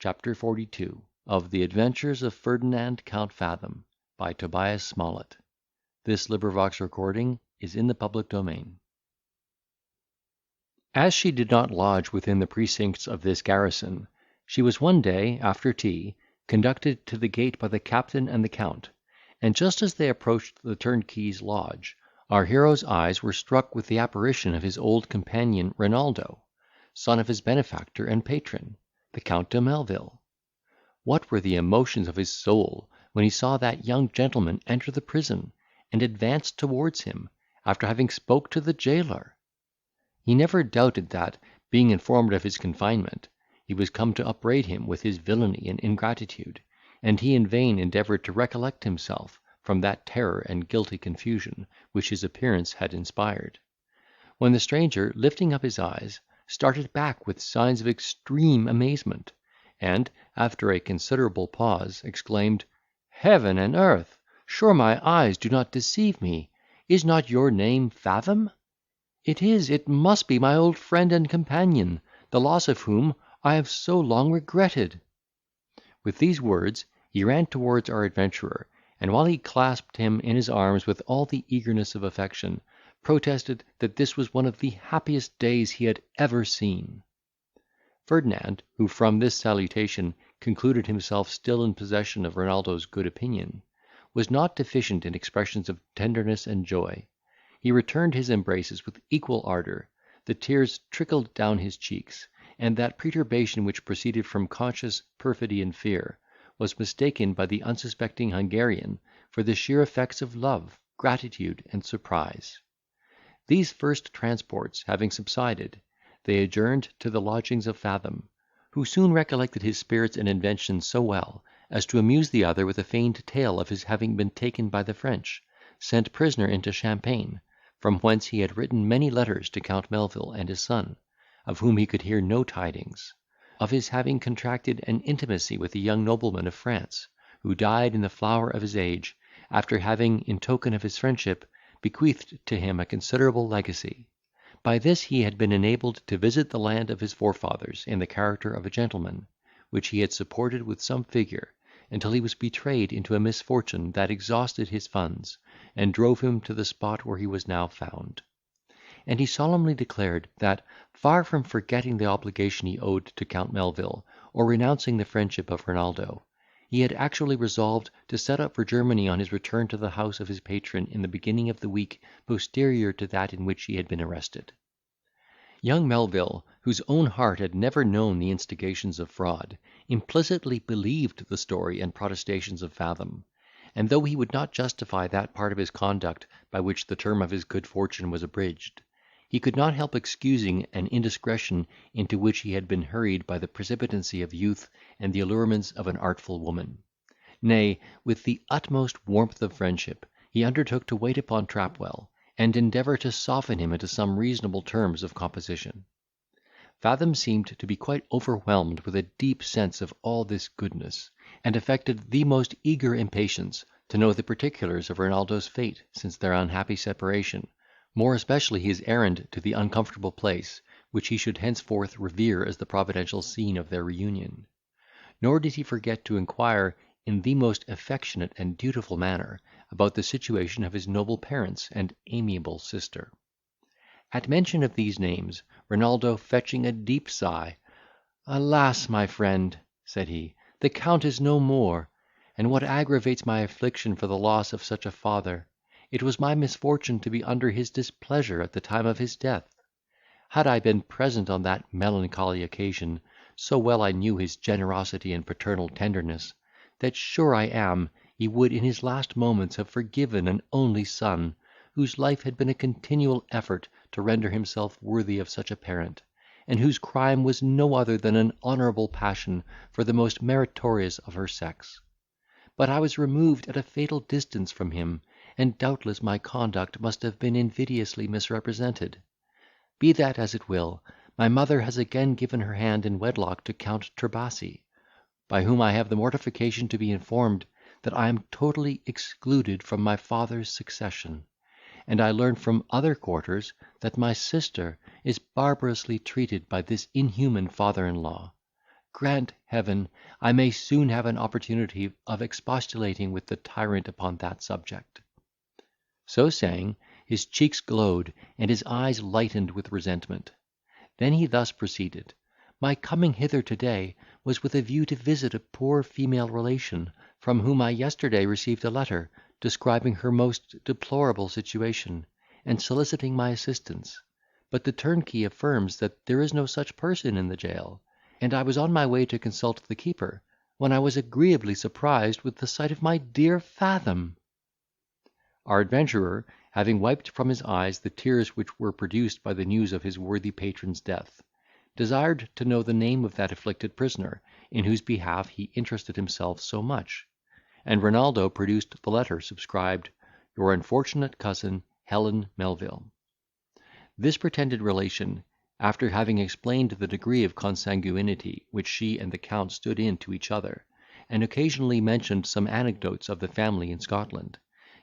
Chapter 42 of the Adventures of Ferdinand Count Fathom by Tobias Smollett. This recording is in the public domain. As she did not lodge within the precincts of this garrison, she was one day, after tea, conducted to the gate by the captain and the count; and just as they approached the turnkey's lodge, our hero's eyes were struck with the apparition of his old companion Renaldo, son of his benefactor and patron, the Count de Melvil. What were the emotions of his soul when he saw that young gentleman enter the prison, and advance towards him, after having spoke to the jailor! He never doubted that, being informed of his confinement, he was come to upbraid him with his villainy and ingratitude, and he in vain endeavoured to recollect himself from that terror and guilty confusion which his appearance had inspired, when the stranger, lifting up his eyes, started back with signs of extreme amazement, and, after a considerable pause, exclaimed, "Heaven and earth! Sure my eyes do not deceive me. Is not your name Fathom? It must be my old friend and companion, the loss of whom I have so long regretted." With these words he ran towards our adventurer, and, while he clasped him in his arms with all the eagerness of affection, protested that this was one of the happiest days he had ever seen. Ferdinand, who from this salutation concluded himself still in possession of Renaldo's good opinion, was not deficient in expressions of tenderness and joy. He returned his embraces with equal ardour, the tears trickled down his cheeks, and that perturbation which proceeded from conscious perfidy and fear, was mistaken by the unsuspecting Hungarian for the sheer effects of love, gratitude, and surprise. These first transports having subsided, they adjourned to the lodgings of Fathom, who soon recollected his spirits and invention so well, as to amuse the other with a feigned tale of his having been taken by the French, sent prisoner into Champagne, from whence he had written many letters to Count Melvil and his son, of whom he could hear no tidings; of his having contracted an intimacy with a young nobleman of France, who died in the flower of his age, after having, in token of his friendship, bequeathed to him a considerable legacy. By this he had been enabled to visit the land of his forefathers in the character of a gentleman, which he had supported with some vigour, until he was betrayed into a misfortune that exhausted his funds, and drove him to the spot where he was now found. And he solemnly declared, that, far from forgetting the obligation he owed to Count Melvil, or renouncing the friendship of Renaldo, he had actually resolved to set out for Germany on his return to the house of his patron in the beginning of the week posterior to that in which he had been arrested. Young Melvil, whose own heart had never known the instigations of fraud, implicitly believed the story and protestations of Fathom; and though he would not justify that part of his conduct by which the term of his good fortune was abridged, he could not help excusing an indiscretion into which he had been hurried by the precipitancy of youth and the allurements of an artful woman. Nay, with the utmost warmth of friendship, he undertook to wait upon Trapwell, and endeavour to soften him into some reasonable terms of composition. Fathom seemed to be quite overwhelmed with a deep sense of all this goodness, and affected the most eager impatience to know the particulars of Renaldo's fate since their unhappy separation, more especially his errand to the uncomfortable place, which he should henceforth revere as the providential scene of their reunion. Nor did he forget to inquire, in the most affectionate and dutiful manner, about the situation of his noble parents and amiable sister. At mention of these names, Renaldo, fetching a deep sigh, "Alas, my friend," said he, "the Count is no more; and what aggravates my affliction for the loss of such a father, it was my misfortune to be under his displeasure at the time of his death. Had I been present on that melancholy occasion, so well I knew his generosity and paternal tenderness, that sure I am he would in his last moments have forgiven an only son, whose life had been a continual effort to render himself worthy of such a parent, and whose crime was no other than an honourable passion for the most meritorious of her sex. But I was removed at a fatal distance from him, and doubtless my conduct must have been invidiously misrepresented. Be that as it will, my mother has again given her hand in wedlock to Count Tobias, by whom I have the mortification to be informed that I am totally excluded from my father's succession; and I learn from other quarters that my sister is barbarously treated by this inhuman father-in-law. grant Heaven I may soon have an opportunity of expostulating with the tyrant upon that subject." So saying, his cheeks glowed, and his eyes lightened with resentment. Then he thus proceeded: "My coming hither to-day was with a view to visit a poor female relation, from whom I yesterday received a letter, describing her most deplorable situation, and soliciting my assistance; but the turnkey affirms that there is no such person in the jail, and I was on my way to consult the keeper, when I was agreeably surprised with the sight of my dear Fathom." Our adventurer, having wiped from his eyes the tears which were produced by the news of his worthy patron's death, desired to know the name of that afflicted prisoner, in whose behalf he interested himself so much; and Renaldo produced the letter subscribed, "Your unfortunate cousin, Helen Melville." This pretended relation, after having explained the degree of consanguinity which she and the Count stood in to each other, and occasionally mentioned some anecdotes of the family in Scotland,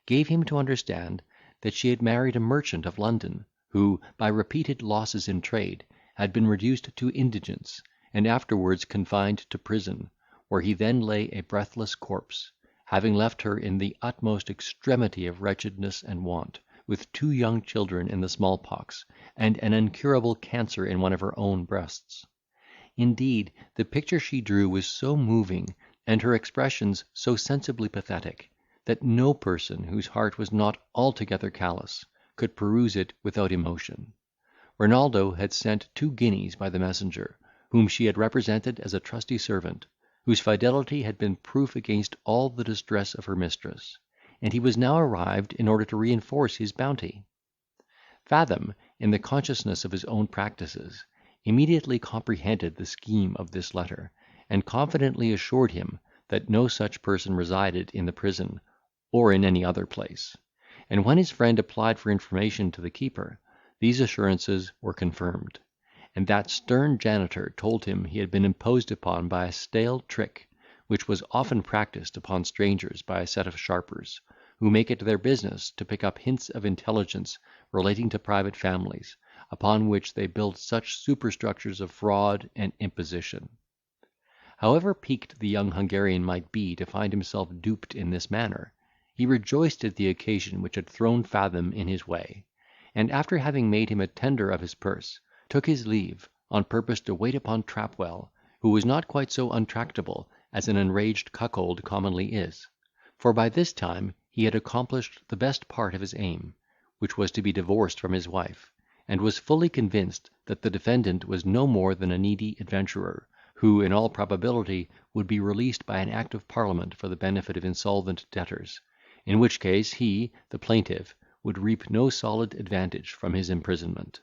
gave him to understand that she had married a merchant of London, who, by repeated losses in trade, had been reduced to indigence, and afterwards confined to prison, where he then lay a breathless corpse, having left her in the utmost extremity of wretchedness and want, with 2 young children in the small pox, and an incurable cancer in one of her own breasts. Indeed, the picture she drew was so moving, and her expressions so sensibly pathetic, that no person whose heart was not altogether callous could peruse it without emotion. Renaldo had sent 2 guineas by the messenger, whom she had represented as a trusty servant, whose fidelity had been proof against all the distress of her mistress, and he was now arrived in order to reinforce his bounty. Fathom, in the consciousness of his own practices, immediately comprehended the scheme of this letter, and confidently assured him that no such person resided in the prison, or in any other place; and when his friend applied for information to the keeper, these assurances were confirmed, and that stern janitor told him he had been imposed upon by a stale trick, which was often practised upon strangers by a set of sharpers, who make it their business to pick up hints of intelligence relating to private families, upon which they build such superstructures of fraud and imposition. However piqued the young Hungarian might be to find himself duped in this manner, he rejoiced at the occasion which had thrown Fathom in his way, and, after having made him a tender of his purse, took his leave, on purpose to wait upon Trapwell, who was not quite so untractable as an enraged cuckold commonly is; for by this time he had accomplished the best part of his aim, which was to be divorced from his wife, and was fully convinced that the defendant was no more than a needy adventurer, who, in all probability, would be released by an act of parliament for the benefit of insolvent debtors, in which case he, the plaintiff, would reap no solid advantage from his imprisonment.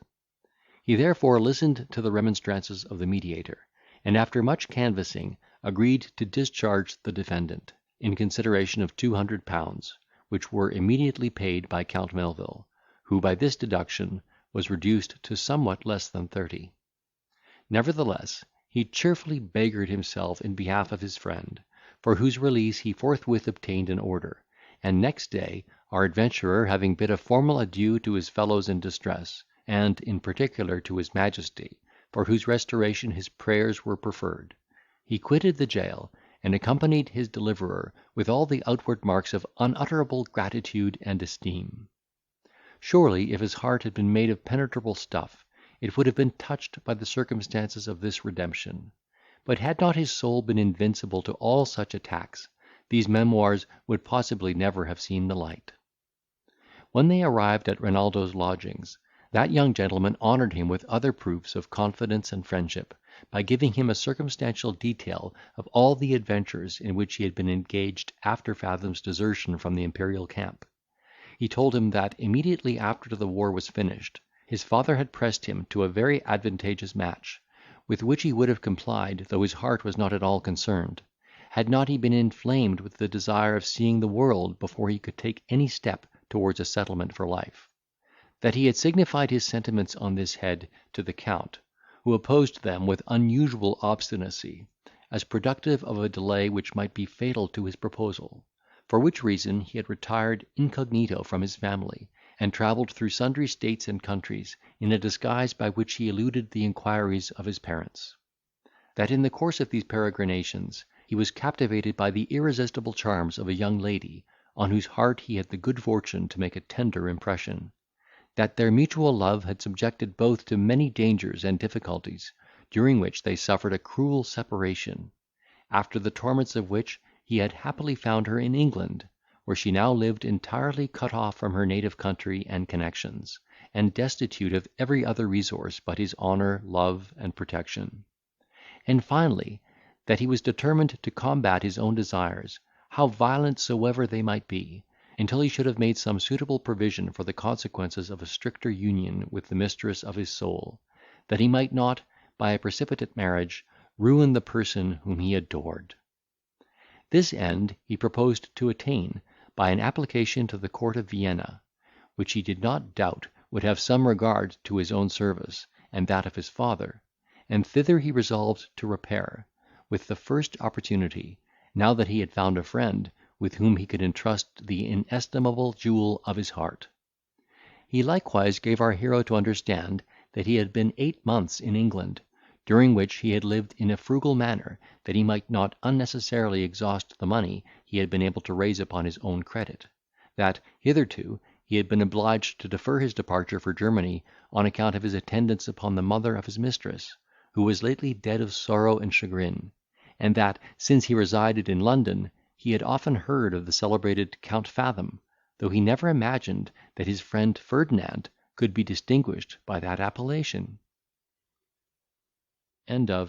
He therefore listened to the remonstrances of the mediator, and after much canvassing, agreed to discharge the defendant, in consideration of £200, which were immediately paid by Count Melville, who, by this deduction, was reduced to somewhat less than 30. Nevertheless, he cheerfully beggared himself in behalf of his friend, for whose release he forthwith obtained an order, and next day, our adventurer having bid a formal adieu to his fellows in distress, and in particular to his Majesty, for whose restoration his prayers were preferred, he quitted the jail, and accompanied his deliverer with all the outward marks of unutterable gratitude and esteem. Surely, if his heart had been made of penetrable stuff, it would have been touched by the circumstances of this redemption; but had not his soul been invincible to all such attacks, these memoirs would possibly never have seen the light. When they arrived at Renaldo's lodgings, that young gentleman honoured him with other proofs of confidence and friendship, by giving him a circumstantial detail of all the adventures in which he had been engaged after Fathom's desertion from the imperial camp. He told him that, immediately after the war was finished, his father had pressed him to a very advantageous match, with which he would have complied, though his heart was not at all concerned, had not he been inflamed with the desire of seeing the world before he could take any step towards a settlement for life; that he had signified his sentiments on this head to the Count, who opposed them with unusual obstinacy, as productive of a delay which might be fatal to his proposal; for which reason he had retired incognito from his family, and travelled through sundry states and countries, in a disguise by which he eluded the inquiries of his parents. that in the course of these peregrinations he was captivated by the irresistible charms of a young lady, on whose heart he had the good fortune to make a tender impression; that their mutual love had subjected both to many dangers and difficulties, during which they suffered a cruel separation; after the torments of which he had happily found her in England, where she now lived entirely cut off from her native country and connections, and destitute of every other resource but his honour, love, and protection; and finally, that he was determined to combat his own desires, how violent soever they might be, until he should have made some suitable provision for the consequences of a stricter union with the mistress of his soul, that he might not, by a precipitate marriage, ruin the person whom he adored. This end he proposed to attain by an application to the court of Vienna, which he did not doubt would have some regard to his own service, and that of his father, and thither he resolved to repair, with the first opportunity, now that he had found a friend with whom he could entrust the inestimable jewel of his heart. He likewise gave our hero to understand that he had been 8 months in England, during which he had lived in a frugal manner, that he might not unnecessarily exhaust the money he had been able to raise upon his own credit; that, hitherto, he had been obliged to defer his departure for Germany on account of his attendance upon the mother of his mistress, who was lately dead of sorrow and chagrin; and that, since he resided in London, he had often heard of the celebrated Count Fathom, though he never imagined that his friend Ferdinand could be distinguished by that appellation.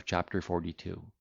Chapter 42.